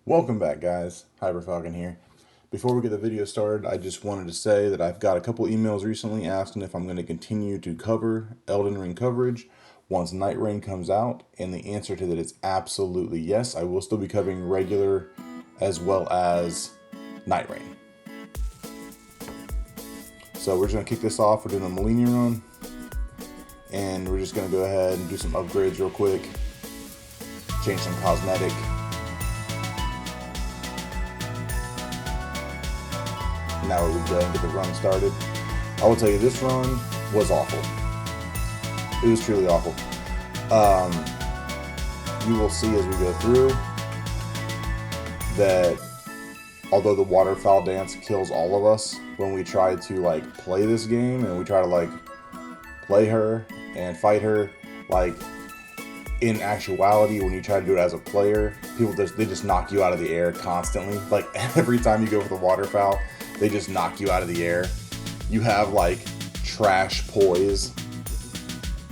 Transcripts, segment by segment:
Welcome back, guys. Hyper Falcon here. Before we get the video started, I just wanted to say that I've got a couple emails recently asking if I'm going to continue to cover Elden Ring coverage once Night Rain comes out, and the answer to that is absolutely yes. I will still be covering regular as well as Night Rain. So we're just going to kick this off. We're doing a Malenia run, and we're just going to go ahead and do some upgrades real quick, change some cosmetic. Now we go and get the run started. I will tell you, this run was awful. It was truly awful. You will see as we go through that although the waterfowl dance kills all of us when we try to play this game and we try to play her and fight her, in actuality, when you try to do it as a player, they just knock you out of the air constantly. Every time you go for the waterfowl, they just knock you out of the air. You have trash poise.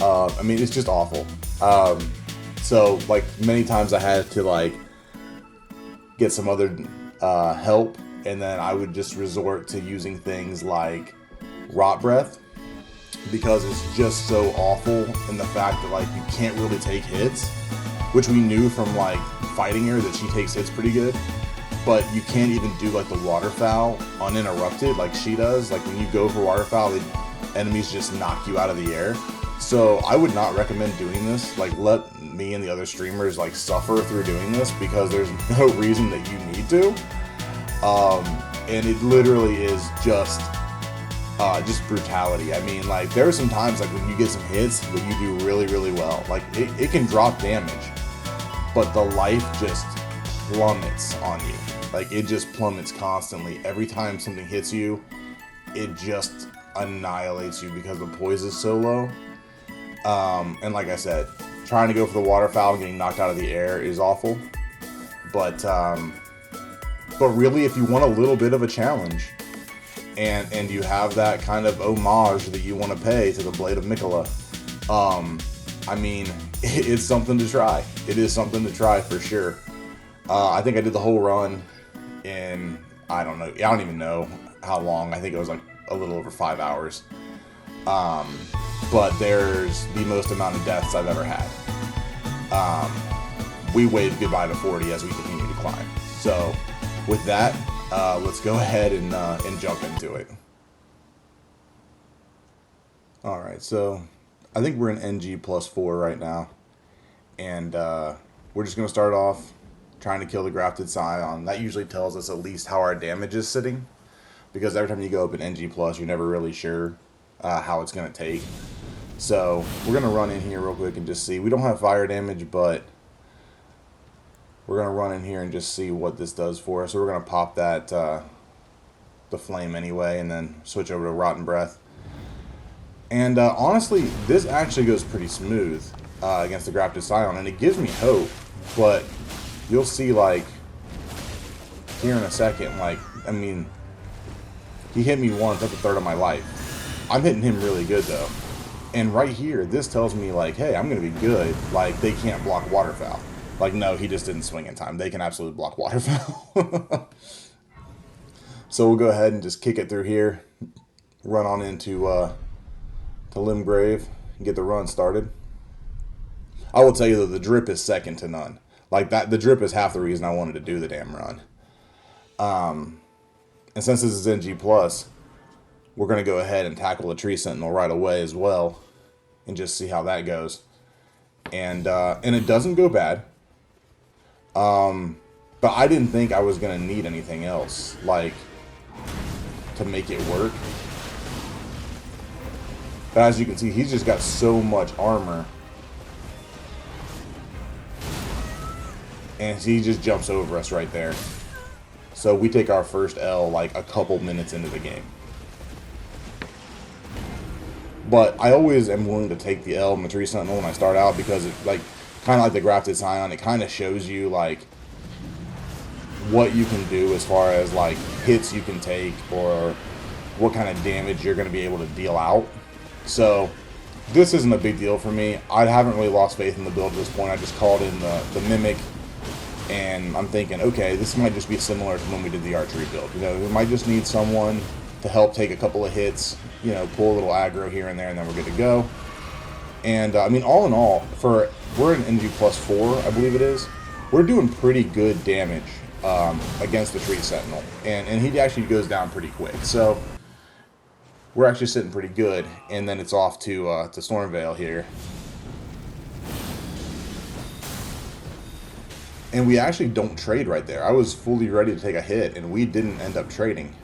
I mean, it's just awful. So many times I had to get some other help, and then I would just resort to using things like rot breath, because it's just so awful in the fact that you can't really take hits, which we knew from fighting her that she takes hits pretty good. But you can't even do the waterfowl uninterrupted like she does. When you go for waterfowl, the enemies just knock you out of the air. So I would not recommend doing this. Let me and the other streamers suffer through doing this, because there's no reason that you need to. And it literally is just brutality. I mean, there are some times when you get some hits that you do really, really well. It can drop damage, but the life just plummets on you. It just plummets constantly. Every time something hits you, it just annihilates you because the poise is so low. And like I said, trying to go for the waterfowl and getting knocked out of the air is awful. But really, if you want a little bit of a challenge, and you have that kind of homage that you want to pay to the Blade of Mikola, I mean, it's something to try. It is something to try for sure. I think I did the whole run in, I don't even know how long. I think it was a little over 5 hours. But there's the most amount of deaths I've ever had. We waved goodbye to 40 as we continue to climb. So with that, let's go ahead and jump into it. Alright, so I think we're in NG +4 right now. And we're just going to start off trying to kill the grafted scion. That usually tells us at least how our damage is sitting, because every time you go up in NG+, you're never really sure how it's going to take. So we're going to run in here real quick and just see. We don't have fire damage, but we're going to run in here and just see what this does for us. So we're going to pop that the flame anyway, and then switch over to Rotten Breath. And honestly, this actually goes pretty smooth against the grafted scion, and it gives me hope. But you'll see, here in a second, I mean, he hit me once, that's a third of my life. I'm hitting him really good, though. And right here, this tells me, hey, I'm going to be good. They can't block waterfowl. No, he just didn't swing in time. They can absolutely block waterfowl. So we'll go ahead and just kick it through here. Run on into to Limgrave and get the run started. I will tell you, though, the drip is second to none. The drip is half the reason I wanted to do the damn run. And since this is NG+, we're going to go ahead and tackle the Tree Sentinel right away as well, and just see how that goes. And it doesn't go bad. But I didn't think I was going to need anything else, to make it work. But as you can see, he's just got so much armor. And he just jumps over us right there. So we take our first L a couple minutes into the game. But I always am willing to take the L in the Tree Sentinel when I start out, because it kind of like the grafted scion, it kind of shows you what you can do as far as hits you can take, or what kind of damage you're going to be able to deal out. So this isn't a big deal for me. I haven't really lost faith in the build at this point. I just called in the Mimic And I'm thinking, okay, this might just be similar to when we did the archery build. You know, we might just need someone to help take a couple of hits, you know, pull a little aggro here and there, and then we're good to go. And I mean, all in all, we're an NG plus 4, I believe it is. We're doing pretty good damage against the Tree Sentinel, and he actually goes down pretty quick. So we're actually sitting pretty good. And then it's off to Stormveil here. And we actually don't trade right there. I was fully ready to take a hit, and we didn't end up trading.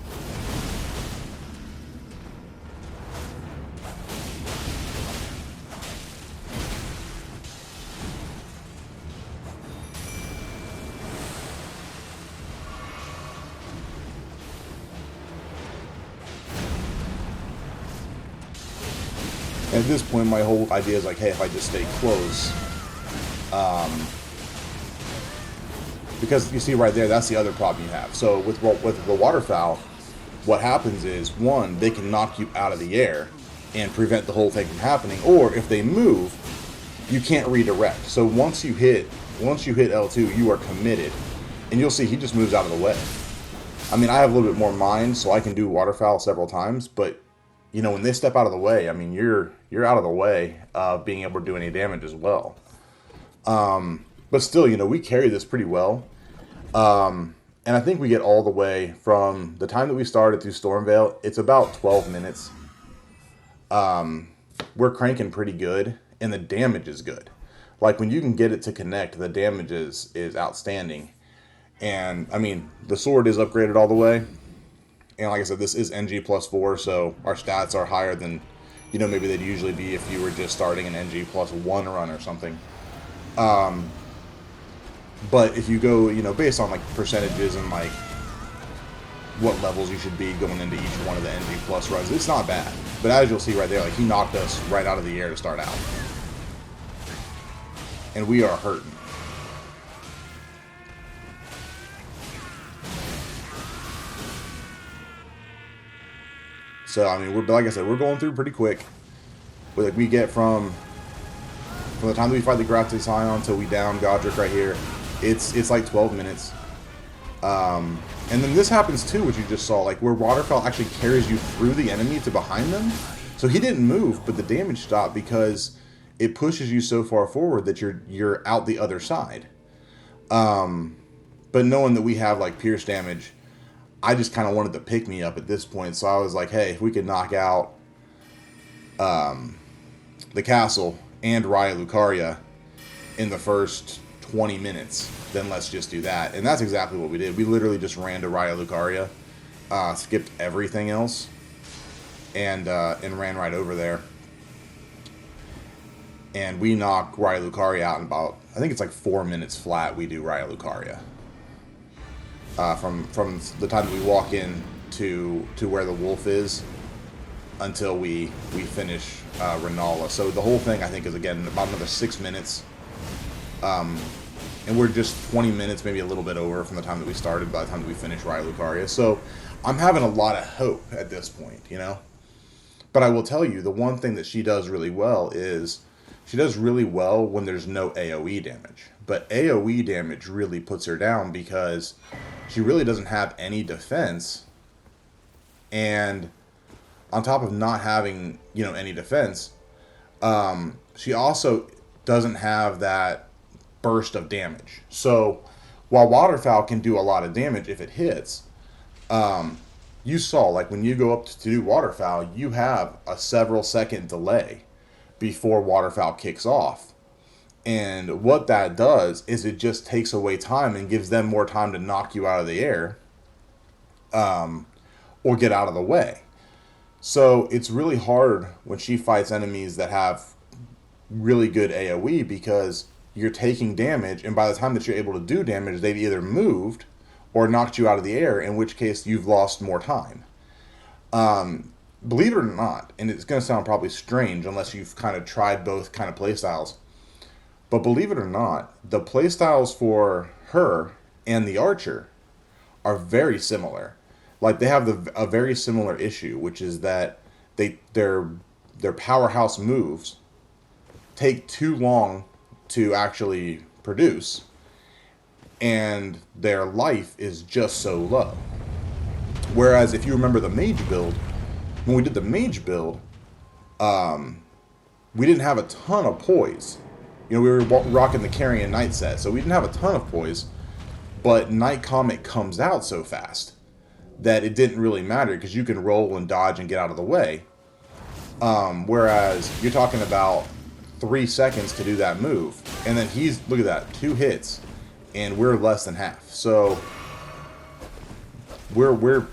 And at this point, my whole idea is like, hey, if I just stay close, because you see right there, that's the other problem you have. So with the waterfowl, what happens is, one, they can knock you out of the air and prevent the whole thing from happening, or if they move, you can't redirect. So once you hit L2, you are committed, and you'll see he just moves out of the way. I mean, I have a little bit more mind, so I can do waterfowl several times, but you know, when they step out of the way, I mean, you're out of the way of being able to do any damage as well. But still, you know, we carry this pretty well. And I think we get all the way from the time that we started through Stormveil. It's about 12 minutes. We're cranking pretty good, and the damage is good. Like, when you can get it to connect, the damage is outstanding. And, I mean, the sword is upgraded all the way. And like I said, this is NG plus 4, so our stats are higher than, you know, maybe they'd usually be if you were just starting an NG plus 1 run or something. But if you go, you know, based on like percentages and like what levels you should be going into each one of the NG plus runs, it's not bad. But as you'll see right there, like, he knocked us right out of the air to start out. And we are hurting. So, I mean, like I said, we're going through pretty quick. But like, we get from the time that we fight the Grafted Scion until we down Godric right here, it's like 12 minutes. And then this happens too, which you just saw, like where Waterfowl actually carries you through the enemy to behind them. So he didn't move, but the damage stopped because it pushes you so far forward that you're out the other side. But knowing that we have like pierce damage, I just kind of wanted to pick me up at this point. So I was like, hey, if we could knock out the castle and Raya Lucaria in the first 20 minutes, then let's just do that. And that's exactly what we did. We literally just ran to Raya Lucaria, skipped everything else, and ran right over there. And we knock Raya Lucaria out in about, I think it's like 4 minutes flat. We do Raya Lucaria. From the time that we walk in to where the wolf is until we finish Renala. So the whole thing, I think, is again about another 6 minutes. And we're just 20 minutes, maybe a little bit over from the time that we started by the time that we finish Raya Lucaria. So I'm having a lot of hope at this point, you know? But I will tell you, the one thing that she does really well is she does really well when there's no AoE damage. But AoE damage really puts her down because she really doesn't have any defense. And on top of not having, you know, any defense, she also doesn't have that burst of damage. So while Waterfowl can do a lot of damage if it hits, you saw, like, when you go up to do Waterfowl, you have a several second delay before Waterfowl kicks off. And what that does is it just takes away time and gives them more time to knock you out of the air, or get out of the way. So it's really hard when she fights enemies that have really good AoE because you're taking damage, and by the time that you're able to do damage, they've either moved or knocked you out of the air, in which case you've lost more time. Believe it or not, and it's going to sound probably strange unless you've kind of tried both kind of playstyles, but believe it or not, the playstyles for her and the archer are very similar. Like, they have a very similar issue, which is that their powerhouse moves take too long to actually produce, and their life is just so low. Whereas if you remember the mage build, when we did the mage build, we didn't have a ton of poise. You know, we were rocking the carry and knight set, so we didn't have a ton of poise, but Night Comet comes out so fast that it didn't really matter because you can roll and dodge and get out of the way. Whereas you're talking about 3 seconds to do that move, and then he's, look at that, 2 hits, and we're less than half. So we're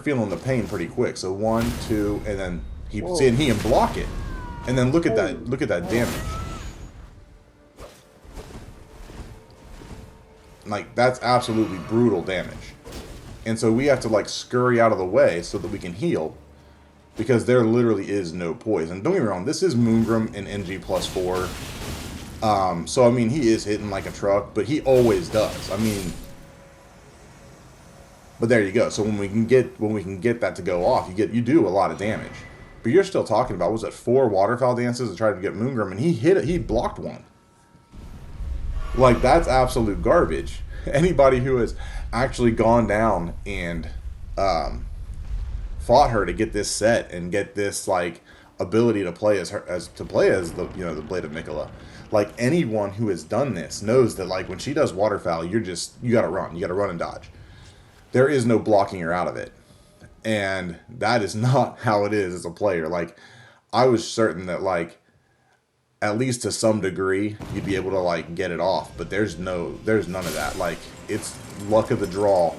feeling the pain pretty quick. So 1, 2, and then he can block it, and then look at that damage. Like, that's absolutely brutal damage. And so we have to like scurry out of the way so that we can heal, because there literally is no poise. And don't get me wrong, this is Moongrim in NG +4. So I mean, he is hitting like a truck, but he always does. I mean, but there you go. So when we can get that to go off, you do a lot of damage. But you're still talking about, was it 4 waterfowl dances to try to get Moongrim, and he blocked one. Like, that's absolute garbage. Anybody who has actually gone down and fought her to get this set and get this like ability to play as the the Blade of Mikola, like anyone who has done this knows that like when she does waterfowl, you gotta run and dodge. There is no blocking her out of it, and that is not how it is as a player. Like, I was certain that like, at least to some degree, you'd be able to like get it off, but there's none of that. Like, it's luck of the draw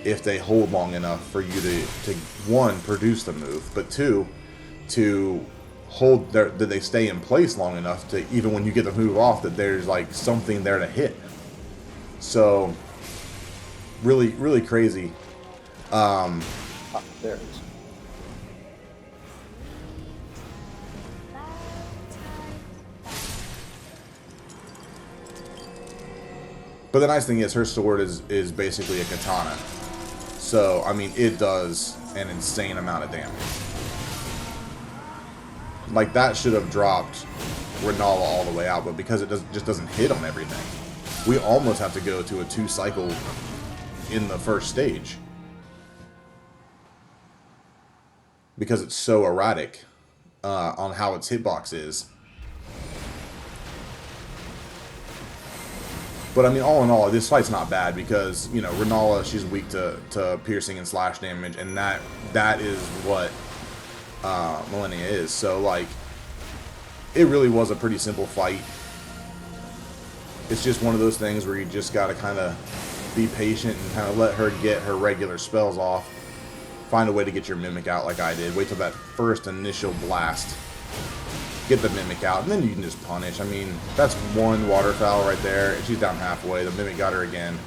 if they hold long enough for you to one, produce the move, but two, to hold that they stay in place long enough to, even when you get the move off, that there's like something there to hit. So really, really crazy. There it is. But the nice thing is her sword is basically a katana. So, I mean, it does an insane amount of damage. Like, that should have dropped Renala all the way out, but because it just doesn't hit on everything, we almost have to go to a 2 cycle in the first stage. Because it's so erratic on how its hitbox is. But I mean, all in all, this fight's not bad because, you know, Renala, she's weak to piercing and slash damage, and that is what Malenia is. So, like, it really was a pretty simple fight. It's just one of those things where you just gotta kind of be patient and kind of let her get her regular spells off. Find a way to get your Mimic out like I did. Wait till that first initial blast. Get the Mimic out, and then you can just punish. I mean, that's 1 waterfowl right there. She's down halfway. The Mimic got her again.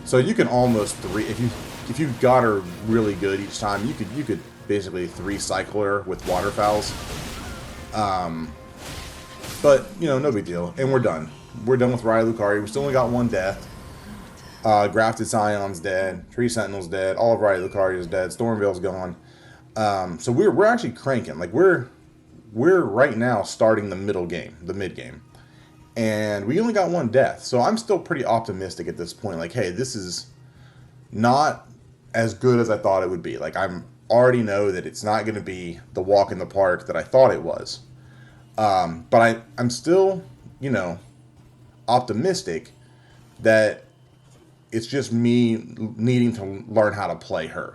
So you can almost if you got her really good each time, you could basically 3 cycle her with waterfowls. But you know, no big deal. And we're done. We're done with Raya Lucaria. We still only got 1 death. Grafted Scion's dead. Tree Sentinel's dead. All of Raya Lucaria's dead. Stormveil's gone. So we're actually cranking. Like, we're right now starting the mid game, and we only got 1 death, so I'm still pretty optimistic at this point. Like, hey, this is not as good as I thought it would be. Like, I'm already know that it's not going to be the walk in the park that I thought it was, but I'm still, you know, optimistic that it's just me needing to learn how to play her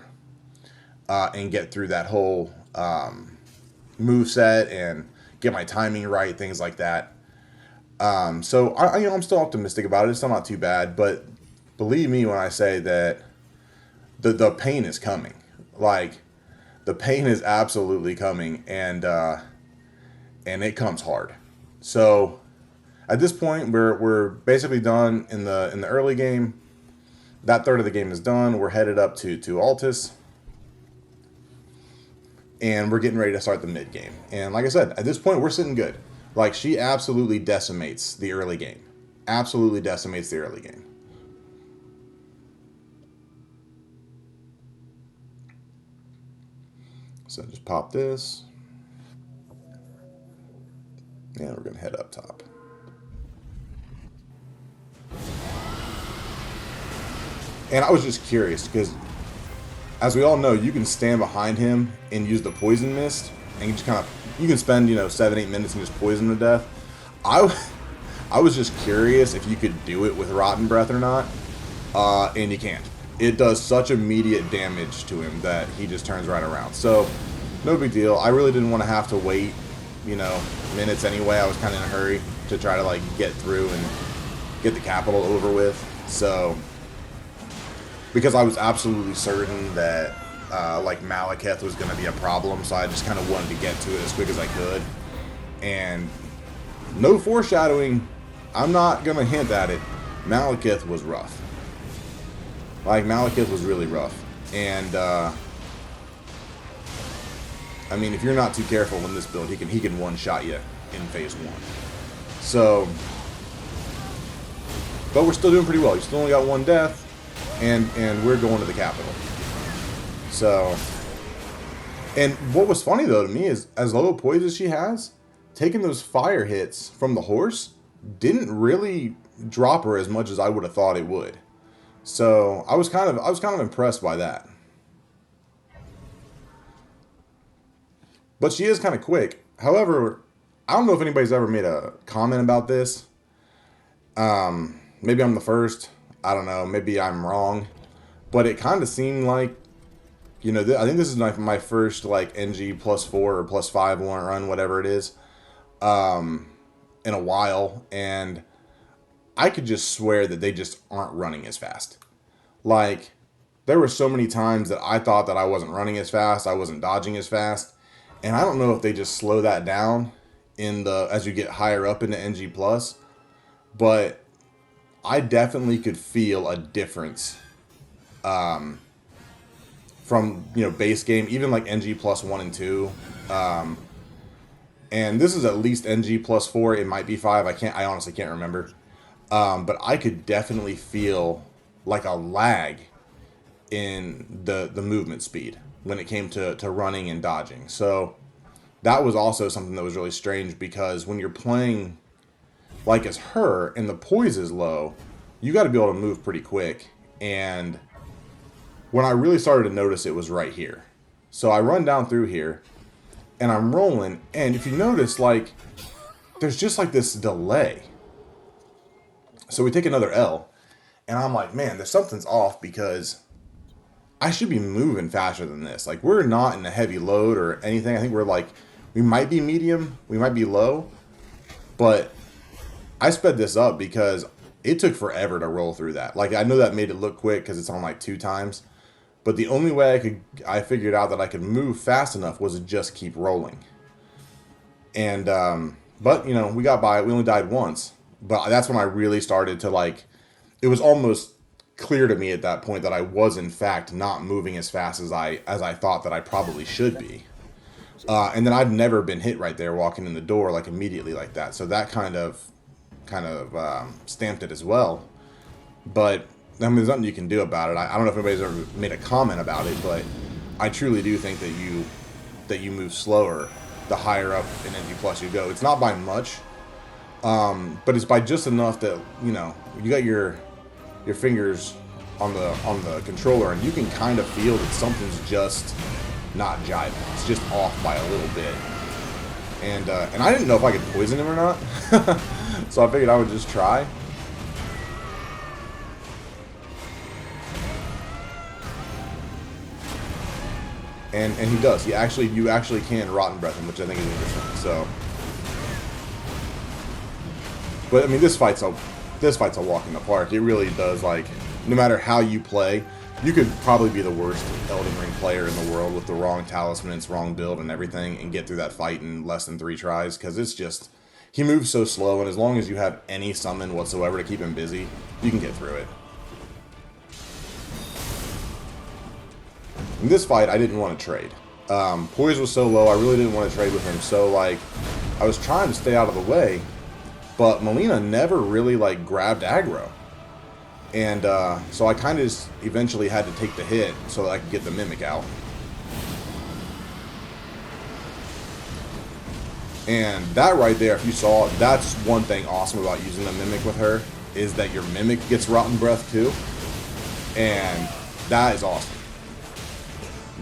and get through that whole move set and get my timing right, things like that. So I'm still optimistic about it. It's still not too bad, but believe me when I say that the pain is coming. Like, the pain is absolutely coming, and it comes hard. So at this point, we're basically done in the early game. That third of the game is done. We're headed up to Altus. And we're getting ready to start the mid game. And like I said, at this point, we're sitting good. Like, she absolutely decimates the early game. Absolutely decimates the early game. So just pop this. And we're going to head up top. And I was just curious, because as we all know, you can stand behind him and use the poison mist, and you just kind of, you can spend, you know, 7-8 minutes and just poison to death. I, I was just curious if you could do it with Rotten Breath or not, and you can't. It does such immediate damage to him that he just turns right around. So, no big deal. I really didn't want to have to wait, you know, minutes anyway. I was kind of in a hurry to try to, like, get through and get the capital over with. So, because I was absolutely certain that, like, Malekith was going to be a problem, so I just kind of wanted to get to it as quick as I could. And no foreshadowing, I'm not going to hint at it, Malekith was rough. Like, Malekith was really rough. And, I mean, if you're not too careful in this build, he can one-shot you in phase 1. So, but we're still doing pretty well. You still only got 1 death, and we're going to the capital. So, and what was funny, though, to me is, as low a poise as she has, taking those fire hits from the horse didn't really drop her as much as I would have thought it would. So I was kind of impressed by that. But she is kind of quick. However, I don't know if anybody's ever made a comment about this. Maybe I'm the first. I don't know. Maybe I'm wrong. But it kind of seemed like, you know, I think this is my first, like, NG +4 or +5 warrant run, whatever it is, in a while. And I could just swear that they just aren't running as fast. Like, there were so many times that I thought that I wasn't running as fast, I wasn't dodging as fast, and I don't know if they just slow that down as you get higher up into NG+, but I definitely could feel a difference from, you know, base game, even like NG +1 and 2. And this is at least NG +4, it might be 5, I honestly can't remember. But I could definitely feel like a lag in the movement speed when it came to running and dodging. So that was also something that was really strange, because when you're playing like as her and the poise is low, you got to be able to move pretty quick. And when I really started to notice it was right here. So I run down through here and I'm rolling, and if you notice, like, there's just like this delay. So we take another L, and I'm like, man, there's something's off, because I should be moving faster than this. Like, we're not in a heavy load or anything. I think we're like, we might be medium, we might be low, but I sped this up because it took forever to roll through that. Like, I know that made it look quick because it's on like 2 times, but the only way I figured out that I could move fast enough was to just keep rolling. And, but, you know, we got by it. We only died once. But that's when I really started to, like, it was almost clear to me at that point that I was, in fact, not moving as fast as I thought that I probably should be. And then I've never been hit right there walking in the door, like, immediately like that. So that kind of stamped it as well. But, I mean, there's nothing you can do about it. I don't know if anybody's ever made a comment about it, but I truly do think that you move slower the higher up in NG+ you go. It's not by much. But it's by just enough that, you know, you got your fingers on the controller, and you can kind of feel that something's just not jiving. It's just off by a little bit. And I didn't know if I could poison him or not, so I figured I would just try. And he does. You actually can Rotten Breath him, which I think is interesting. So. But I mean, this fight's a walk in the park. It really does. Like, no matter how you play, you could probably be the worst Elden Ring player in the world with the wrong talismans, wrong build, and everything, and get through that fight in less than 3 tries. Because it's just, he moves so slow, and as long as you have any summon whatsoever to keep him busy, you can get through it. In this fight, I didn't want to trade. Poise was so low, I really didn't want to trade with him. So, like, I was trying to stay out of the way. But Malenia never really, like, grabbed aggro. And so I kind of just eventually had to take the hit so that I could get the Mimic out. And that right there, if you saw it, that's one thing awesome about using the Mimic with her, is that your Mimic gets Rotten Breath too. And that is awesome.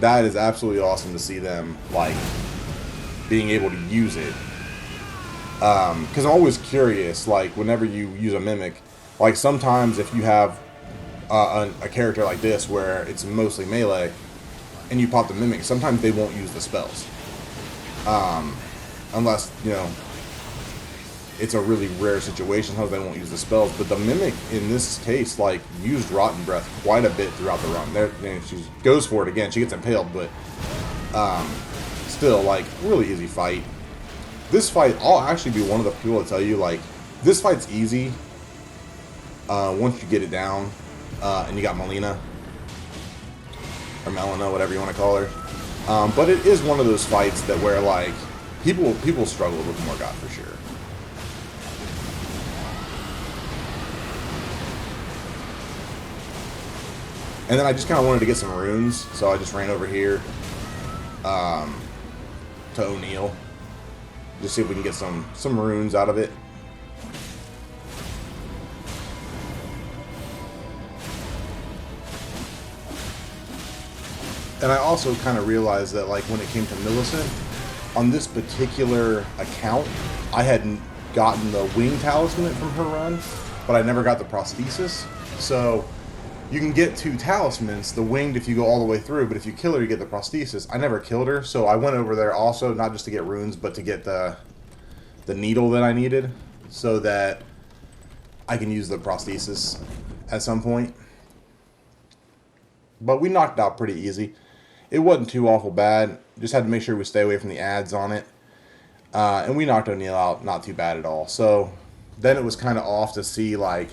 That is absolutely awesome to see them, like, being able to use it. Because I'm always curious, like, whenever you use a mimic, like, sometimes if you have a character like this where it's mostly melee, and you pop the mimic, sometimes they won't use the spells. Unless, you know, it's a really rare situation, how they won't use the spells. But the mimic, in this case, like, used Rotten Breath quite a bit throughout the run. There, you know, she goes for it again. She gets impaled, but still, like, really easy fight. This fight, I'll actually be one of the people to tell you, like, this fight's easy once you get it down, and you got Malenia, or Melina, whatever you want to call her. But it is one of those fights that where, like, people struggle with Morgoth for sure. And then I just kind of wanted to get some runes, so I just ran over here to O'Neill. Just see if we can get some runes out of it. And I also kind of realized that, like, when it came to Millicent, on this particular account, I hadn't gotten the wing talisman from her run, but I never got the prosthesis. So you can get 2 talismans, the winged if you go all the way through, but if you kill her, you get the prosthesis. I never killed her, so I went over there also, not just to get runes, but to get the needle that I needed, so that I can use the prosthesis at some point. But we knocked out pretty easy. It wasn't too awful bad. Just had to make sure we stay away from the ads on it. And we knocked O'Neill out not too bad at all. So then it was kind of off to see, like,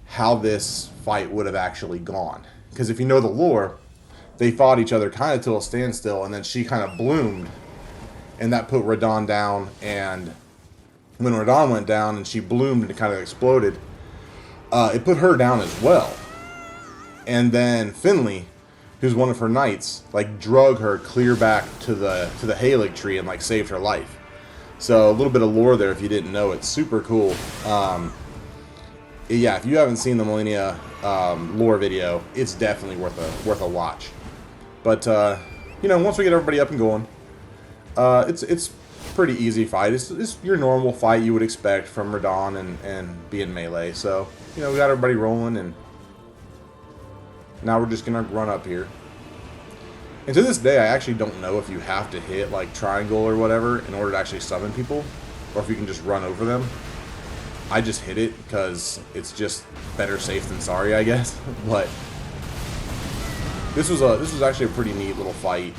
how this fight would have actually gone. Because if you know the lore, they fought each other kind of till a standstill, and then she kind of bloomed, and that put Radon down. And when Radon went down and she bloomed and kind of exploded, it put her down as well. And then Finley, who's one of her knights, like, drug her clear back to the Halig tree and, like, saved her life. So a little bit of lore there if you didn't know. It's super cool. Yeah, if you haven't seen the Malenia lore video, it's definitely worth a watch. But you know, once we get everybody up and going, it's pretty easy fight. It's your normal fight you would expect from Radon and being melee. So, you know, we got everybody rolling, and now we're just gonna run up here. And to this day, I actually don't know if you have to hit, like, triangle or whatever in order to actually summon people, or if you can just run over them. I just hit it because it's just better safe than sorry, I guess. But this was actually a pretty neat little fight.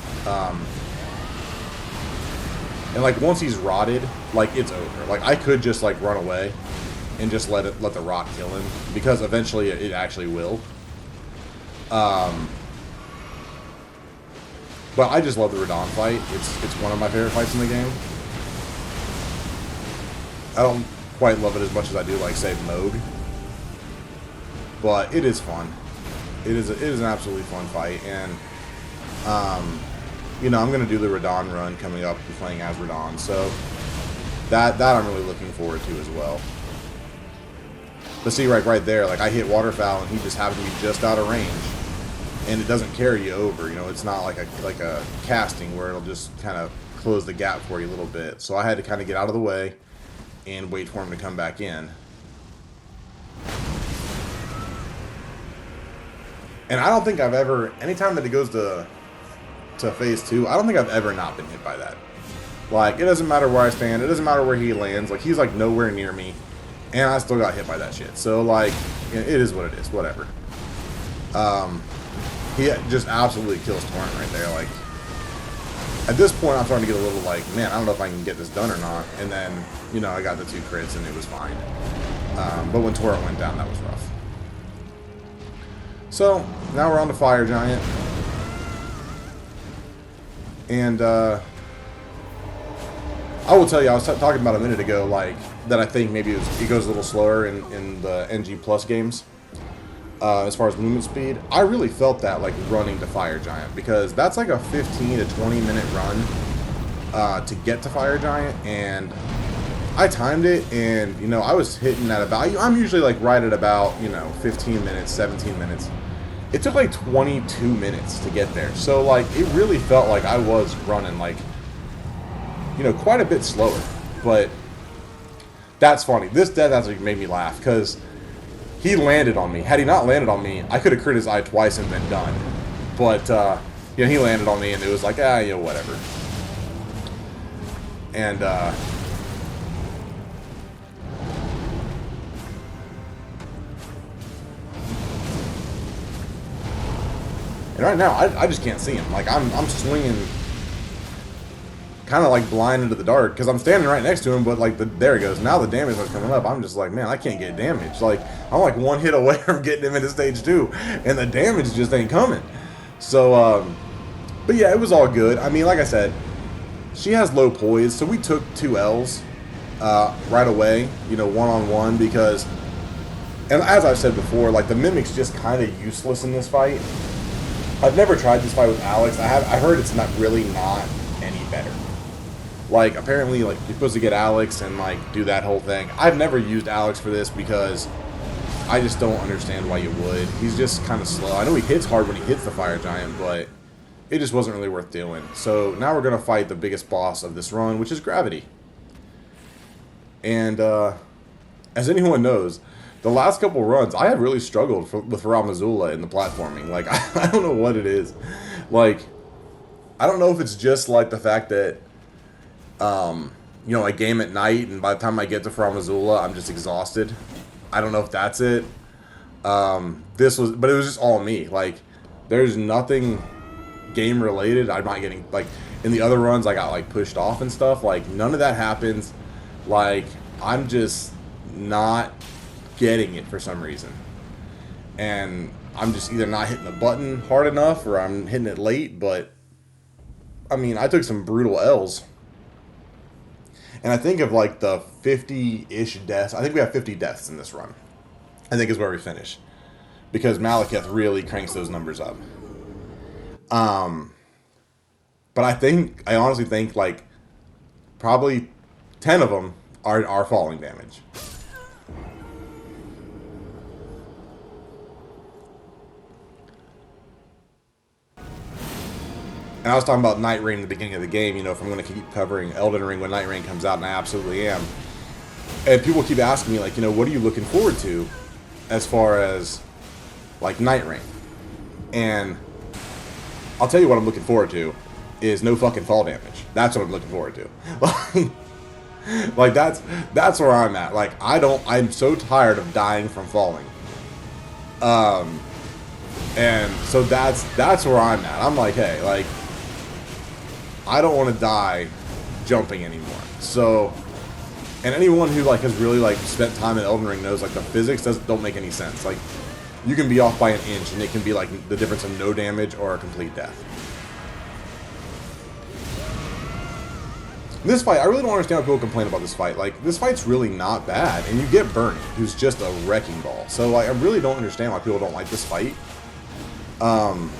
And, like, once he's rotted, like, it's over. Like, I could just, like, run away and just let the rot kill him, because eventually it actually will. But I just love the Radon fight. It's one of my favorite fights in the game. I don't quite love it as much as I do, like, say, Moog. But it is fun. It is an absolutely fun fight. And, you know, I'm going to do the Radon run coming up, playing as Radon. So that I'm really looking forward to as well. But see, right there, like, I hit Waterfowl and he just happened to be just out of range. And it doesn't carry you over, you know, it's not like a casting where it'll just kind of close the gap for you a little bit. So I had to kind of get out of the way and wait for him to come back in. And I don't think I've ever, anytime that it goes to phase 2, I don't think I've ever not been hit by that. Like, it doesn't matter where I stand, it doesn't matter where he lands, like, he's, like, nowhere near me, and I still got hit by that shit. So, like, it is what it is, whatever. He just absolutely kills Torrent right there. Like, at this point, I'm starting to get a little like, man, I don't know if I can get this done or not. And then, you know, I got the 2 crits and it was fine. But when Torrent went down, that was rough. So, now we're on to Fire Giant. And, I will tell you, I was talking about a minute ago, like, that I think maybe it goes a little slower in the NG Plus games. As far as movement speed, I really felt that, like, running to Fire Giant, because that's like a 15 to 20 minute run to get to Fire Giant, and I timed it, and, you know, I was hitting at about, I'm usually, like, right at about, you know, 15 minutes, 17 minutes, it took like 22 minutes to get there. So like it really felt like I was running like, you know, quite a bit slower. But that's funny. This death actually made me laugh because he landed on me. Had he not landed on me, I could have crit his eye twice and been done. But you know, he landed on me and it was like, ah, you know, whatever. And right now, I just can't see him. Like, I'm swinging kind of like blind into the dark because I'm standing right next to him, but like, there he goes. Now the damage is coming up. I'm just like, man, I can't get damage. Like, I'm like one hit away from getting him into stage 2, and the damage just ain't coming. So, but yeah, it was all good. I mean, like I said, she has low poise, so we took 2 L's right away, you know, one-on-one, because, and as I've said before, like, the Mimic's just kind of useless in this fight. I've never tried this fight with Alex. I heard it's not any better. Like, apparently, like, you're supposed to get Alex and, like, do that whole thing. I've never used Alex for this because I just don't understand why you would. He's just kind of slow. I know he hits hard when he hits the Fire Giant, but it just wasn't really worth doing. So now we're going to fight the biggest boss of this run, which is Gravity. And as anyone knows, the last couple runs, I have really struggled with Ramazula in the platforming. Like, I don't know what it is. Like, I don't know if it's just, like, the fact that, you know, I game at night, and by the time I get to Ramazula, I'm just exhausted. I don't know if that's it. But it was just all me. Like, there's nothing game-related. I'm not getting, like, in the other runs, I got, like, pushed off and stuff. Like, none of that happens. Like, I'm just not getting it for some reason, and I'm just either not hitting the button hard enough or I'm hitting it late. But I mean, I took some brutal L's, and I think of like the 50-ish deaths. I think we have 50 deaths in this run, I think, is where we finish, because Malekith really cranks those numbers up. But I honestly think like probably 10 of them are falling damage. And I was talking about Night Rain at the beginning of the game, you know, if I'm going to keep covering Elden Ring when Night Rain comes out, and I absolutely am. And people keep asking me, like, you know, what are you looking forward to as far as, like, Night Rain? And I'll tell you what I'm looking forward to is no fucking fall damage. That's what I'm looking forward to. Like, that's where I'm at. Like, I'm so tired of dying from falling. And so that's where I'm at. I'm like, hey, like, I don't want to die jumping anymore. So, and anyone who like has really like spent time in Elden Ring knows like the physics don't make any sense. Like, you can be off by an inch and it can be like the difference of no damage or a complete death. This fight, I really don't understand why people complain about this fight. Like, this fight's really not bad, and you get Bernie, who's just a wrecking ball. So, like, I really don't understand why people don't like this fight. And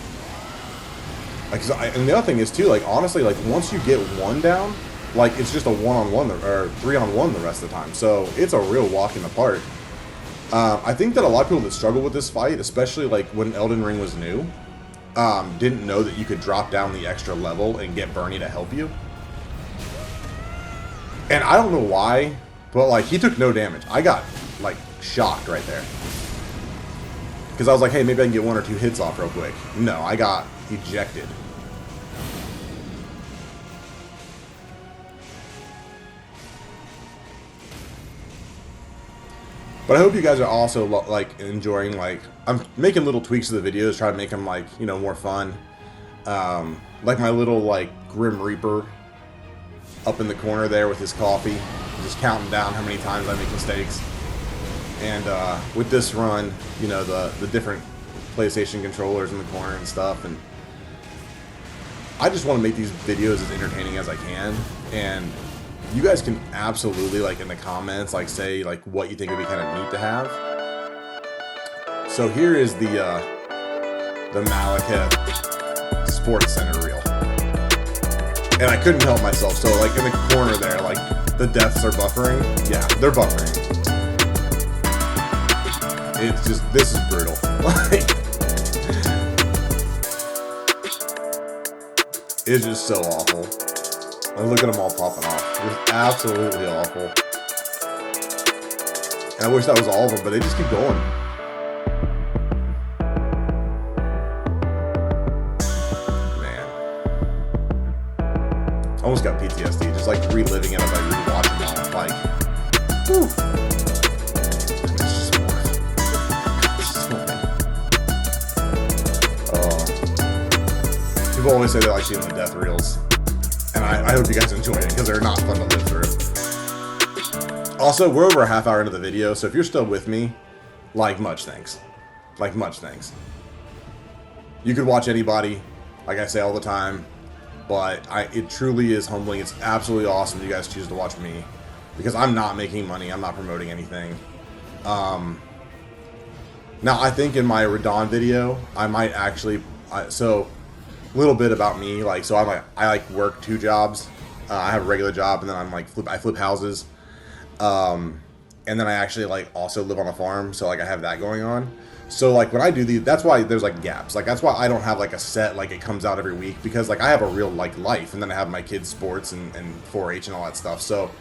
the other thing is too, like, honestly, like, once you get one down, like, it's just a one-on-one or 3-on-1 the rest of the time. So it's a real walk in the park. I think that a lot of people that struggle with this fight, especially like when Elden Ring was new, didn't know that you could drop down the extra level and get Bernie to help you. And I don't know why, but like, he took no damage. I got like shocked right there. Because I was like, hey, maybe I can get 1 or 2 hits off real quick. No, I got ejected. But I hope you guys are also like enjoying, like, I'm making little tweaks to the videos, trying to make them like, you know, more fun. Like my little like Grim Reaper up in the corner there with his coffee, just counting down how many times I make mistakes. And with this run, you know, the different PlayStation controllers in the corner and stuff, and I just want to make these videos as entertaining as I can. And you guys can absolutely, like, in the comments, like, say like what you think would be kind of neat to have. So here is the Malekith Sports Center reel, and I couldn't help myself. So like in the corner there, like the deaths are buffering. Yeah, they're buffering. It's just, this is brutal. Like, It's just so awful. And look at them all popping off. It's absolutely awful. And I wish that was all of them, but they just keep going. Man. Almost got PTSD, just like reliving it as I rewatching it. Like, whew. People always say they like seeing the death reels. And I hope you guys enjoy it, because they're not fun to live through. Also, we're over a half hour into the video, so if you're still with me, like, much thanks. Like, much thanks. You could watch anybody, like I say all the time, but it truly is humbling. It's absolutely awesome you guys choose to watch me, because I'm not making money. I'm not promoting anything. Now, I think in my Radon video, I might actually... So, a little bit about me. Like, so I work 2 jobs. I have a regular job, and then I flip houses. And then I actually like also live on a farm, so like I have that going on. So like when I do these, that's why there's like gaps. Like that's why I don't have like a set like it comes out every week, because like I have a real like life, and then I have my kids' sports and 4-H and all that stuff. So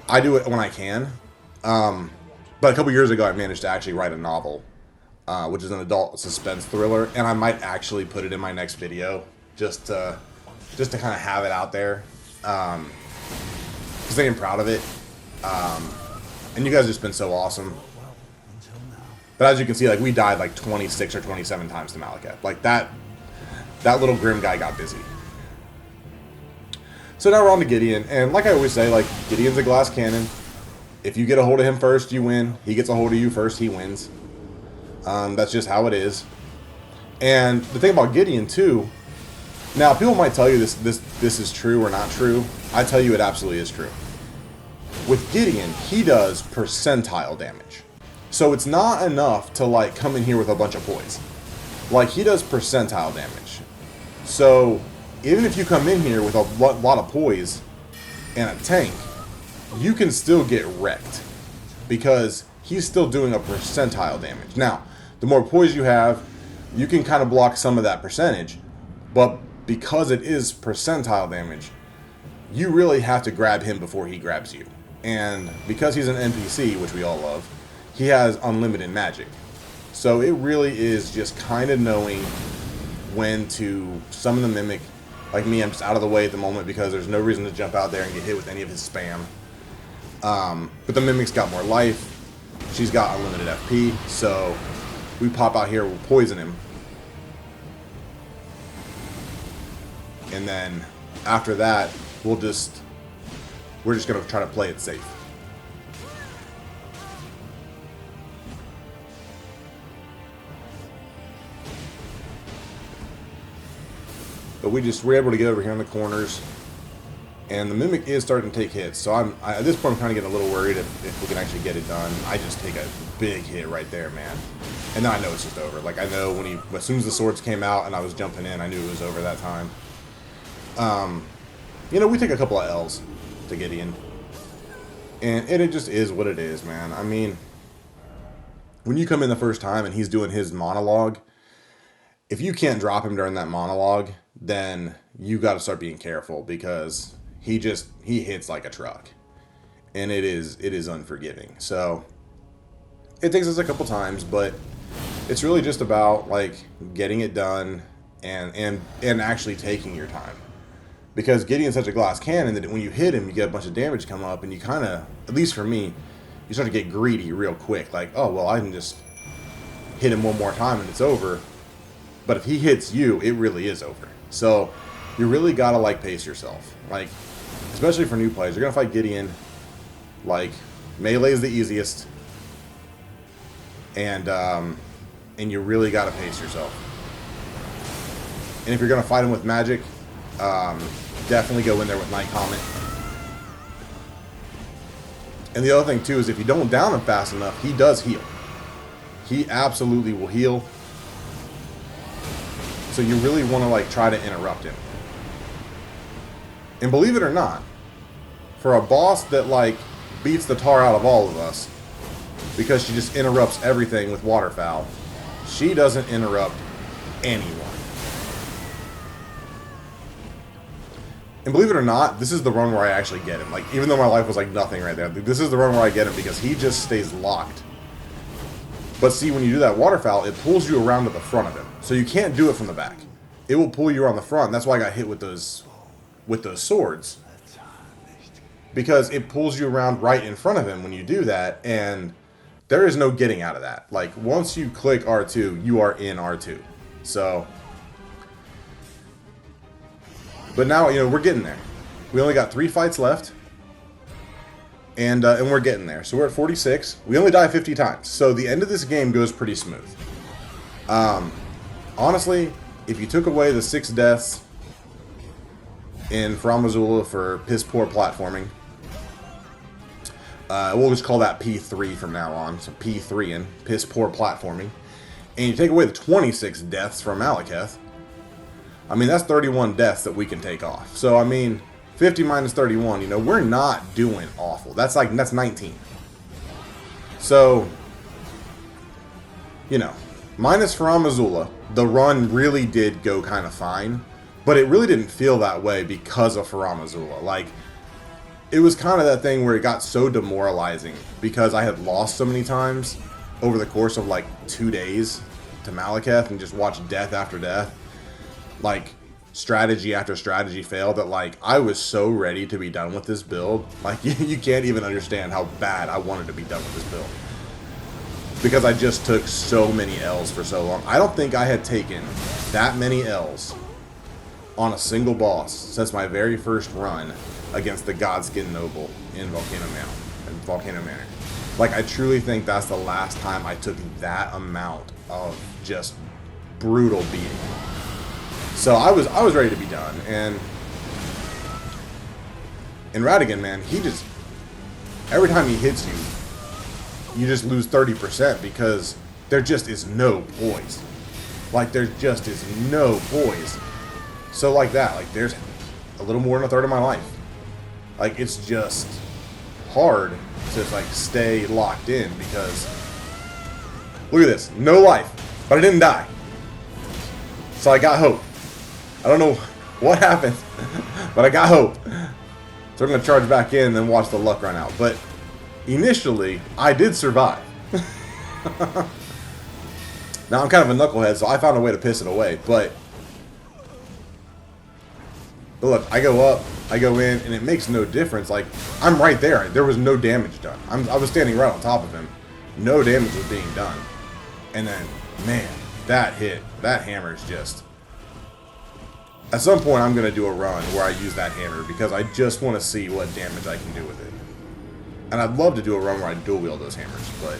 I do it when I can. But a couple years ago, I managed to actually write a novel, which is an adult suspense thriller, and I might actually put it in my next video just to kind of have it out there, because I am proud of it. And you guys have just been so awesome. But as you can see, like we died like 26 or 27 times to Malenia. Like that little grim guy got busy. So now we're on to Gideon, and like I always say, like Gideon's a glass cannon. If you get a hold of him first, you win. He gets a hold of you first, he wins. That's just how it is. And the thing about Gideon too, now people might tell you this is true or not true. I tell you it absolutely is true. With Gideon, he does percentile damage. So it's not enough to like come in here with a bunch of poise. Like he does percentile damage. So even if you come in here with a lot of poise and a tank, you can still get wrecked, because he's still doing a percentile damage. Now, the more poise you have, you can kind of block some of that percentage, but because it is percentile damage, you really have to grab him before he grabs you. And because he's an NPC, which we all love, he has unlimited magic. So it really is just kind of knowing when to summon the Mimic. Like me, I'm just out of the way at the moment because there's no reason to jump out there and get hit with any of his spam. But the Mimic's got more life. She's got unlimited FP, so we pop out here, we'll poison him. And then after that, we're just going to try to play it safe. But we're able to get over here in the corners, and the Mimic is starting to take hits. So at this point I'm kind of getting a little worried if we can actually get it done. I just take a big hit right there, man, and then I know it's just over. Like I know as soon as the swords came out and I was jumping in, I knew it was over that time. You know, we take a couple of L's to Gideon, and it just is what it is, man. I mean, when you come in the first time and he's doing his monologue, if you can't drop him during that monologue, then you got to start being careful, because he hits like a truck, and it is unforgiving. So it takes us a couple times, but it's really just about like getting it done and actually taking your time. Because Gideon's such a glass cannon that when you hit him, you get a bunch of damage come up, and you kind of, at least for me, you start to get greedy real quick. Like, oh, well, I can just hit him one more time and it's over. But if he hits you, it really is over. So you really got to, like, pace yourself. Like, especially for new players. You're going to fight Gideon. Like, melee is the easiest. And you really got to pace yourself. And if you're going to fight him with magic, definitely go in there with Night Comet. And the other thing too is if you don't down him fast enough, he does heal. He absolutely will heal. So you really want to like try to interrupt him. And believe it or not, for a boss that like beats the tar out of all of us, because she just interrupts everything with waterfowl, she doesn't interrupt anyone. And believe it or not, this is the run where I actually get him. Like, even though my life was like nothing right there, this is the run where I get him because he just stays locked. But see, when you do that waterfowl, it pulls you around to the front of him. So you can't do it from the back. It will pull you around the front. That's why I got hit with those swords. Because it pulls you around right in front of him when you do that, and there is no getting out of that. Like, once you click R2, you are in R2. So, but now, you know, we're getting there. We only got 3 fights left, and we're getting there. So we're at 46. We only die 50 times. So the end of this game goes pretty smooth. Honestly, if you took away the 6 deaths in Farum Azula for piss poor platforming, we'll just call that P3 from now on. So P3 in piss poor platforming. And you take away the 26 deaths from Malekith, I mean, that's 31 deaths that we can take off. So, I mean, 50 minus 31, you know, we're not doing awful. That's 19. So, you know, minus Farum Azula, the run really did go kind of fine. But it really didn't feel that way because of Farum Azula. Like, it was kind of that thing where it got so demoralizing because I had lost so many times over the course of like 2 days to Malekith and just watched death after death. Like, strategy after strategy failed that, like, I was so ready to be done with this build. Like, you can't even understand how bad I wanted to be done with this build. Because I just took so many L's for so long. I don't think I had taken that many L's on a single boss since my very first run against the Godskin Noble in Volcano Manor. Like, I truly think that's the last time I took that amount of just brutal beating. So I was ready to be done, and Radigan, man, he just, every time he hits you, you just lose 30% because there just is no poise. Like, there just is no poise. So like that, like, there's a little more than a third of my life. Like, it's just hard to, like, stay locked in because, look at this, no life, but I didn't die. So I got hope. I don't know what happened, but I got hope. So I'm going to charge back in and then watch the luck run out. But initially, I did survive. Now, I'm kind of a knucklehead, so I found a way to piss it away. But look, I go up, I go in, and it makes no difference. Like, I'm right there. There was no damage done. I was standing right on top of him. No damage was being done. And then, man, that hit, that hammer is just... At some point, I'm going to do a run where I use that hammer because I just want to see what damage I can do with it. And I'd love to do a run where I dual wield those hammers, but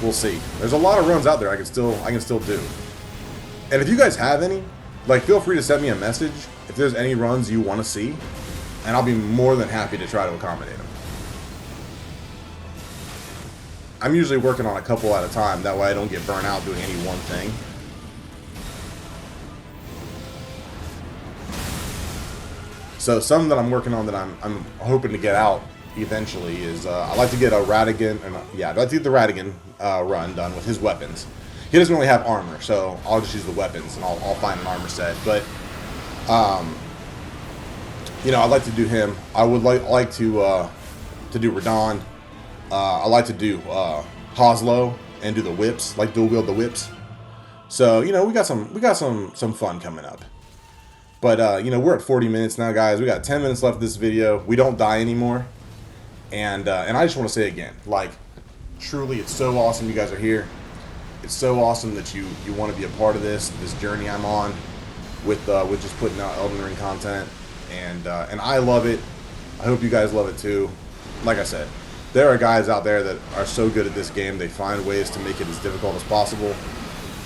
we'll see. There's a lot of runs out there I can still do. And if you guys have any, like, feel free to send me a message if there's any runs you want to see, and I'll be more than happy to try to accommodate them. I'm usually working on a couple at a time, that way I don't get burnt out doing any one thing. So something that I'm working on that I'm hoping to get out eventually is I'd like to get a Radigan, I'd like to get the Radigan run done with his weapons. He doesn't really have armor, so I'll just use the weapons and I'll find an armor set. But you know, I'd like to do him. I would like to do Radon. I like to do Hoslo and do the whips, like dual wield the whips. So you know, we got some fun coming up. But, you know, we're at 40 minutes now, guys. We got 10 minutes left of this video. We don't die anymore. And I just want to say again, like, truly, it's so awesome you guys are here. It's so awesome that you want to be a part of this journey I'm on with just putting out Elden Ring content. And I love it. I hope you guys love it too. Like I said, there are guys out there that are so good at this game, they find ways to make it as difficult as possible.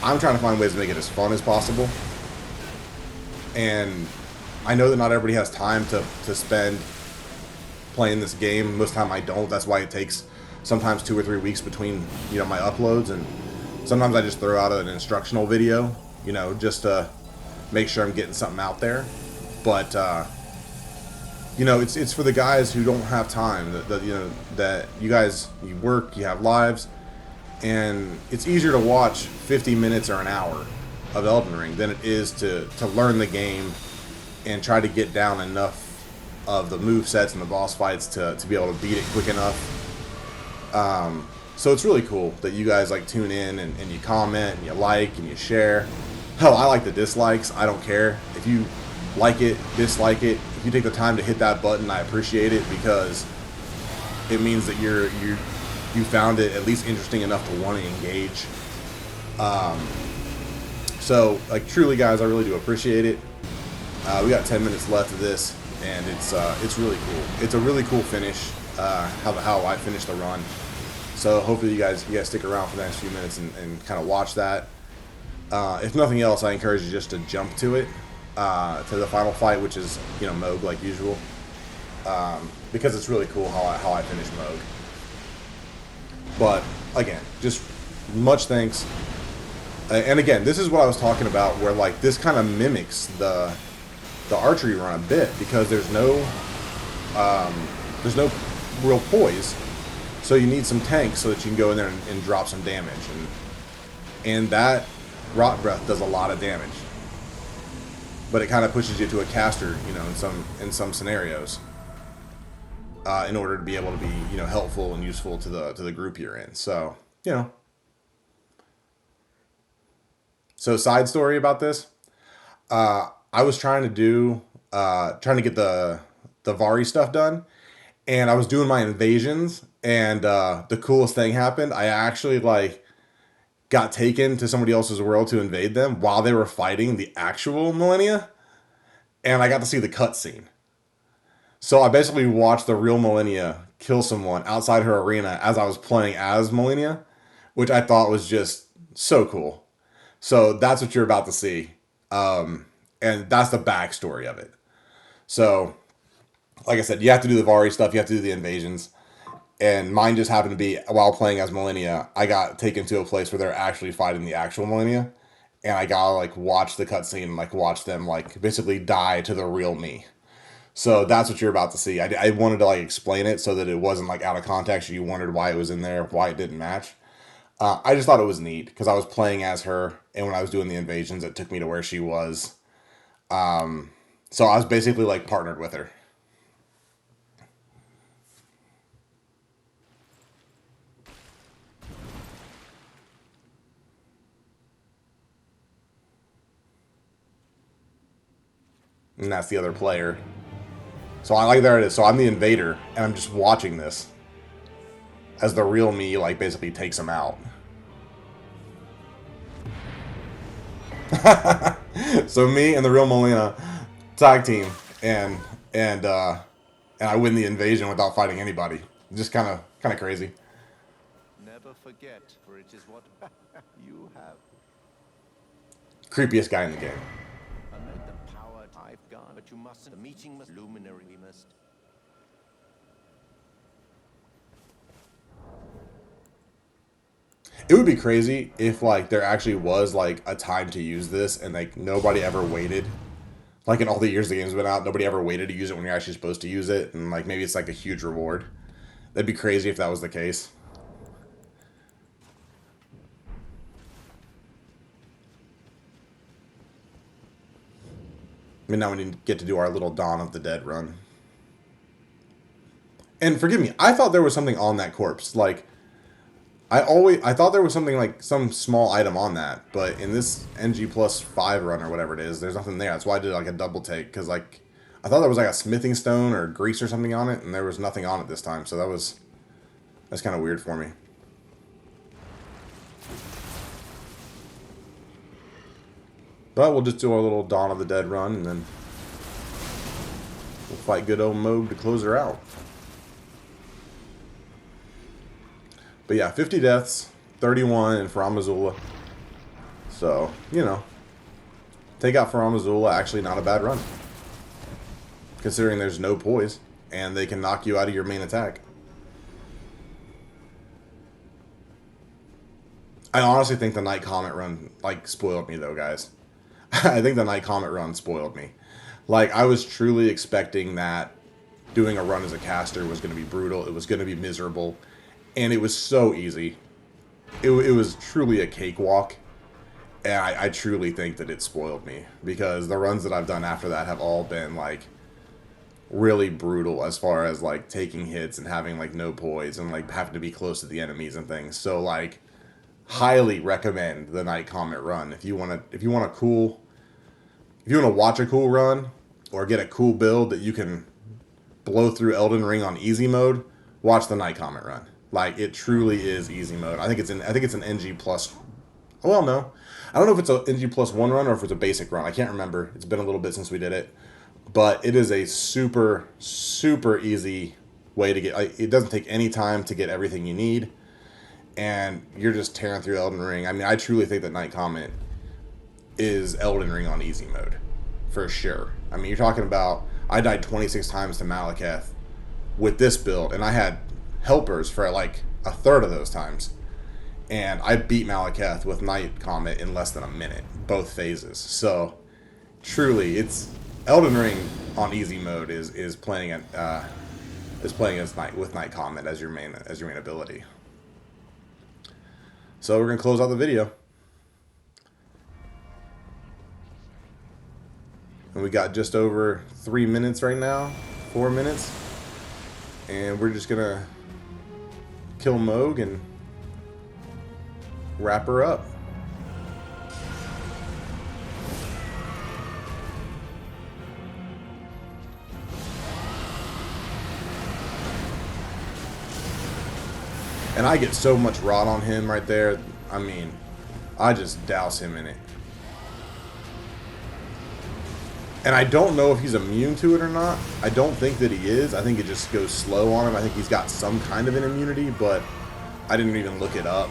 I'm trying to find ways to make it as fun as possible. And I know that not everybody has time to spend playing this game. Most of the time I don't. That's why it takes sometimes 2 or 3 weeks between, you know, my uploads. And sometimes I just throw out an instructional video, you know, just to make sure I'm getting something out there. But, you know, it's for the guys who don't have time. You know, that you guys, you work, you have lives. And it's easier to watch 50 minutes or an hour of Elden Ring than it is to learn the game and try to get down enough of the move sets and the boss fights to be able to beat it quick enough. So it's really cool that you guys like tune in and you comment and you like and you share. Hell, I like the dislikes. I don't care. If you like it, dislike it, if you take the time to hit that button, I appreciate it, because it means that you found it at least interesting enough to want to engage. So, like, truly, guys, I really do appreciate it. We got 10 minutes left of this, and it's really cool. It's a really cool finish, how I finished the run. So hopefully you guys stick around for the next few minutes and kind of watch that. If nothing else, I encourage you just to jump to it, to the final fight, which is, Moog like usual, because it's really cool how I finished Moog. But again, just much thanks. And again, this is what I was talking about, where like this kind of mimics the archery run a bit, because there's no real poise, so you need some tanks so that you can go in there and drop some damage, and that Rot Breath does a lot of damage, but it kind of pushes you to a caster, in some scenarios, in order to be able to be helpful and useful to the group you're in. So So side story about this, I was trying to get the Vari stuff done, and I was doing my invasions, and the coolest thing happened. I actually got taken to somebody else's world to invade them while they were fighting the actual Malenia, and I got to see the cutscene. So I basically watched the real Malenia kill someone outside her arena as I was playing as Malenia, which I thought was just so cool. So that's what you're about to see. And that's the backstory of it. So, like I said, you have to do the Vari stuff, you have to do the invasions. And mine just happened to be, while playing as Malenia, I got taken to a place where they're actually fighting the actual Malenia. And I gotta watch the cutscene and watch them basically die to the real me. So that's what you're about to see. I wanted to explain it so that it wasn't out of context. You wondered why it was in there, why it didn't match. I just thought it was neat because I was playing as her, and when I was doing the invasions, it took me to where she was. So I was basically partnered with her. And that's the other player. So there it is. So I'm the invader, and I'm just watching this as the real me basically takes him out. So me and the real Malenia tag team, and I win the invasion without fighting anybody. Just kind of crazy. Never forget, for it is what you have. Creepiest guy in the game. Amid the power I've got, but you mustn't. The meeting must luminary. We must. It would be crazy if there actually was a time to use this, and nobody ever waited. In all the years the game's been out, nobody ever waited to use it when you're actually supposed to use it, and maybe it's a huge reward. That'd be crazy if that was the case. I mean, now we get to do our little Dawn of the Dead run. And forgive me, I thought there was something on that corpse. I thought there was something some small item on that, but in this NG+5 run or whatever it is, there's nothing there. That's why I did a double take, because I thought there was a smithing stone or grease or something on it, and there was nothing on it this time. So that's kind of weird for me. But we'll just do our little Dawn of the Dead run, and then we'll fight good old Moog to close her out. But yeah, 50 deaths, 31 in Farum Azula. So, take out Farum Azula, actually not a bad run. Considering there's no poise, and they can knock you out of your main attack. I honestly think the Night Comet run, spoiled me though, guys. I think the Night Comet run spoiled me. I was truly expecting that doing a run as a caster was going to be brutal. It was going to be miserable. And it was so easy. It was truly a cakewalk. And I truly think that it spoiled me, because the runs that I've done after that have all been like really brutal as far as like taking hits and having like no poise and like having to be close to the enemies and things. So like highly recommend the Night Comet run if you want to watch a cool run or get a cool build that you can blow through Elden Ring on easy mode. Watch the Night Comet run. Like, it truly is easy mode. I think it's an NG plus. Well, no, I don't know if it's an NG plus 1 run or if it's a basic run. I can't remember. It's been a little bit since we did it, but it is a super easy way to get. Like, it doesn't take any time to get everything you need, and you're just tearing through Elden Ring. I mean, I truly think that Night Comet is Elden Ring on easy mode, for sure. I mean, you're talking about, I died 26 times to Malekith with this build, and I had helpers for like a third of those times. And I beat Malekith with Night Comet in less than a minute, both phases. So, truly, it's Elden Ring on easy mode is playing as Night Comet as your main ability. So we're gonna close out the video, and we got just over 3 minutes right now, 4 minutes, and we're just gonna kill Moog and wrap her up. And I get so much rot on him right there. I mean, I just douse him in it. And I don't know if he's immune to it or not. I don't think that he is. I think it just goes slow on him. I think he's got some kind of an immunity, but I didn't even look it up.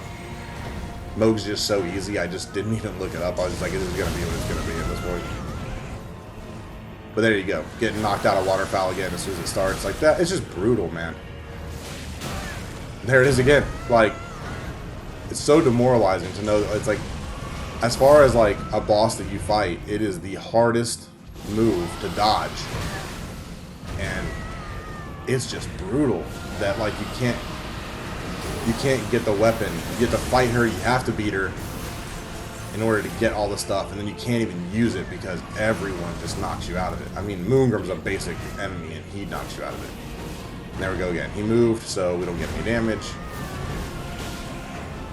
Moog's just so easy, I just didn't even look it up. I was just like, this is going to be what it's going to be at this point. But there you go. Getting knocked out of Waterfowl again as soon as it starts. Like that, it's just brutal, man. There it is again. Like, it's so demoralizing to know that it's like, as far as like a boss that you fight, it is the hardest move to dodge. And it's just brutal that like you can't get the weapon. You get to fight her, you have to beat her in order to get all the stuff, and then you can't even use it because everyone just knocks you out of it. I mean, Moongrim's a basic enemy and he knocks you out of it. And there we go again. He moved, so we don't get any damage.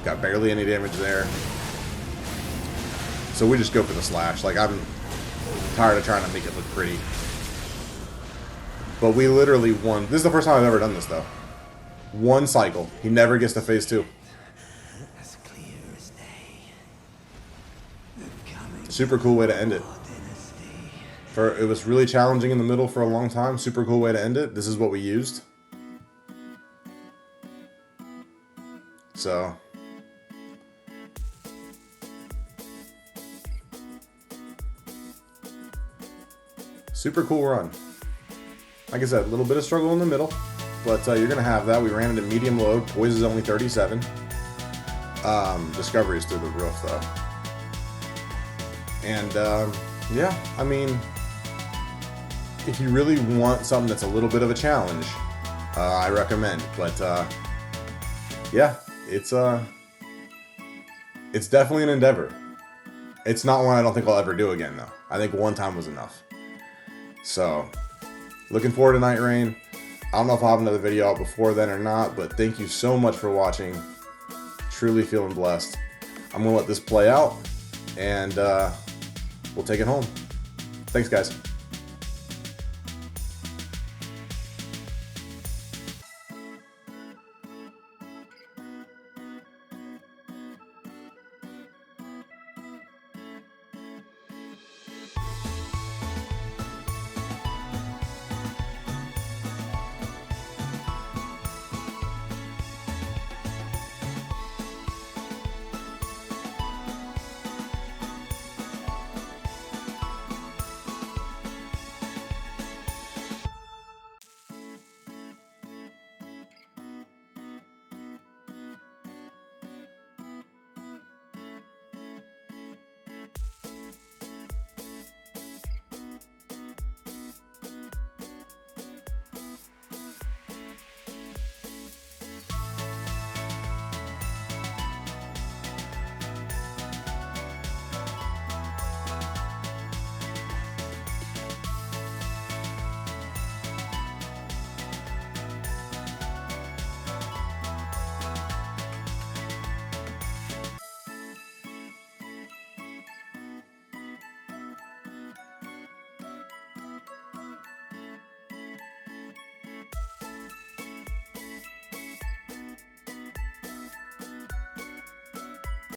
Got barely any damage there. So we just go for the slash. Like, I'm tired of trying to make it look pretty. But we literally won. This is the first time I've ever done this, though. One cycle. He never gets to phase 2. As clear as day. Super cool way to end it. It was really challenging in the middle for a long time. Super cool way to end it. This is what we used. So, super cool run. Like I said, a little bit of struggle in the middle, but you're going to have that. We ran into medium load. Poise is only 37. Discovery is through the roof, though. And, yeah, I mean, if you really want something that's a little bit of a challenge, I recommend. But, yeah, it's definitely an endeavor. It's not one I don't think I'll ever do again, though. I think one time was enough. So, looking forward to Night Rain. I don't know if I'll have another video out before then or not, but thank you so much for watching. Truly feeling blessed. I'm going to let this play out, and we'll take it home. Thanks, guys.